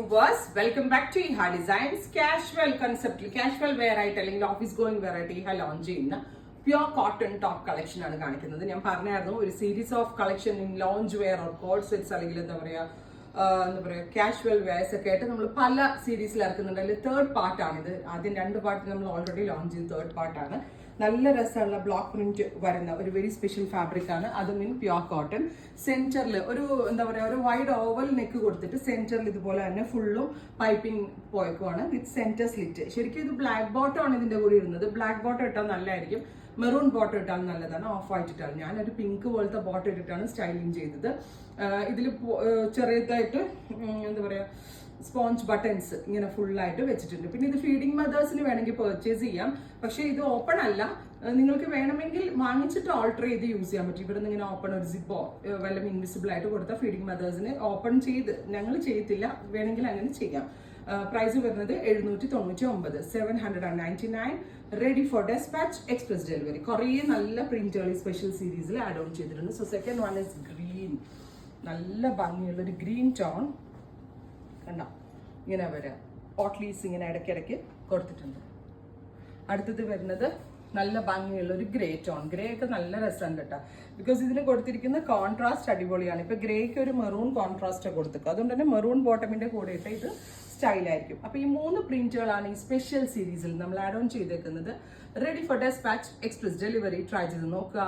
viewers, welcome back to Iha Designs. Casual concept, casual wear ആയിട്ട് അല്ലെങ്കിൽ office going wear ആയിട്ട് ഇഹ launch ചെയ്യുന്ന പ്യുവർ കോട്ടൺ ടോപ്പ് കളക്ഷൻ ആണ് കാണിക്കുന്നത്. ഞാൻ പറഞ്ഞായിരുന്നു ഒരു series of collection in lounge wear or coord sets അല്ലെങ്കിൽ എന്താ പറയുക കാഷ്വൽ വെയർസ് ഒക്കെ ആയിട്ട് നമ്മൾ പല സീരീസിൽ ഇറക്കുന്നുണ്ട്. അതിൽ തേർഡ് പാർട്ടാണിത്. ആദ്യം രണ്ട് പാർട്ട് നമ്മൾ ഓൾറെഡി ലോഞ്ച് ചെയ്ത് തേർഡ് പാർട്ടാണ്. നല്ല രസമുള്ള ബ്ലോക്ക് പ്രിന്റ് വരുന്ന ഒരു വെരി സ്പെഷ്യൽ ഫാബ്രിക് ആണ്. അതും ഇൻ പ്യുവർ കോട്ടൺ. സെന്ററിൽ ഒരു എന്താ പറയുക ഒരു വൈഡ് ഓവൽ നെക്ക് കൊടുത്തിട്ട് സെന്ററിൽ ഇതുപോലെ തന്നെ ഫുള്ളും പൈപ്പിംഗ് പോയക്കുവാണ് വിത്ത് സെന്റർ സ്ലിറ്റ്. ശരിക്കും ഇത് ബ്ലാക്ക് ബോട്ടം ആണ് ഇതിന്റെ കൂടെ ഇടുന്നത്. ബ്ലാക്ക് ബോട്ടം ഇട്ടാൽ നല്ലതായിരിക്കും. മെറൂൺ ബോട്ടം ഇട്ടാൽ നല്ലതാണ്. ഓഫ് വൈറ്റ് ഇട്ടാൽ ഞാനൊരു പിങ്ക് പോലത്തെ ബോട്ടം ഇട്ടിട്ടാണ് സ്റ്റൈലിങ് ചെയ്തത്. ഇതിൽ ചെറിയതായിട്ട് എന്താ പറയുക സ്പോഞ്ച് ബട്ടൺസ് ഇങ്ങനെ ഫുള്ളായിട്ട് വെച്ചിട്ടുണ്ട്. പിന്നെ ഇത് ഫീഡിംഗ് മദേഴ്സിന് വേണമെങ്കിൽ പർച്ചേസ് ചെയ്യാം. പക്ഷേ ഇത് ഓപ്പൺ അല്ല. നിങ്ങൾക്ക് വേണമെങ്കിൽ വാങ്ങിച്ചിട്ട് ഓൾട്ടർ ചെയ്ത് യൂസ് ചെയ്യാൻ പറ്റും. ഇവിടെ നിന്ന് ഇങ്ങനെ ഓപ്പൺ ഒരു സിപ്പോ വല്ലതും ഇൻവിസിബിൾ ആയിട്ട് കൊടുത്ത ഫീഡിംഗ് മദേഴ്സിന് ഓപ്പൺ ചെയ്ത് ഞങ്ങൾ ചെയ്യത്തില്ല, വേണമെങ്കിൽ അങ്ങനെ ചെയ്യാം. പ്രൈസ് വരുന്നത് 799, 799, ready for dispatch, express delivery. കുറേ നല്ല പ്രിന്റുകൾ സ്പെഷ്യൽ സീരീസിൽ ആഡ് ഓൺ ചെയ്തിട്ടുണ്ട്. So second one is green. നല്ല ഭംഗിയുള്ള ഒരു ഗ്രീൻ ടോൺ കണ്ടോ, ഇങ്ങനെ വരാം. പോട്ട്ലീസ് ഇങ്ങനെ ഇടയ്ക്കിടയ്ക്ക് കൊടുത്തിട്ടുണ്ട്. അടുത്തത് വരുന്നത് നല്ല ഭംഗിയുള്ള ഒരു ഗ്രേ ടോൺ. ഗ്രേ ഒക്കെ നല്ല രസമുണ്ട് കേട്ടോ. ബിക്കോസ് ഇതിന് കൊടുത്തിരിക്കുന്ന കോൺട്രാസ്റ്റ് അടിപൊളിയാണ്. ഇപ്പൊ ഗ്രേക്ക് ഒരു മെറൂൺ കോൺട്രാസ്റ്റ് കൊടുത്തിരിക്കും. അതുകൊണ്ട് തന്നെ മെറൂൺ ബോട്ടമിന്റെ കൂടെ ഇട്ട് ഇത് സ്റ്റൈലായിരിക്കും. അപ്പൊ ഈ 3 പ്രിന്റുകളാണ് ഈ സ്പെഷ്യൽ സീരീസിൽ നമ്മൾ ആഡ് ഓൺ ചെയ്തേക്കുന്നത്. Ready for dispatch, express delivery. Try ചെയ്ത് നോക്കുക.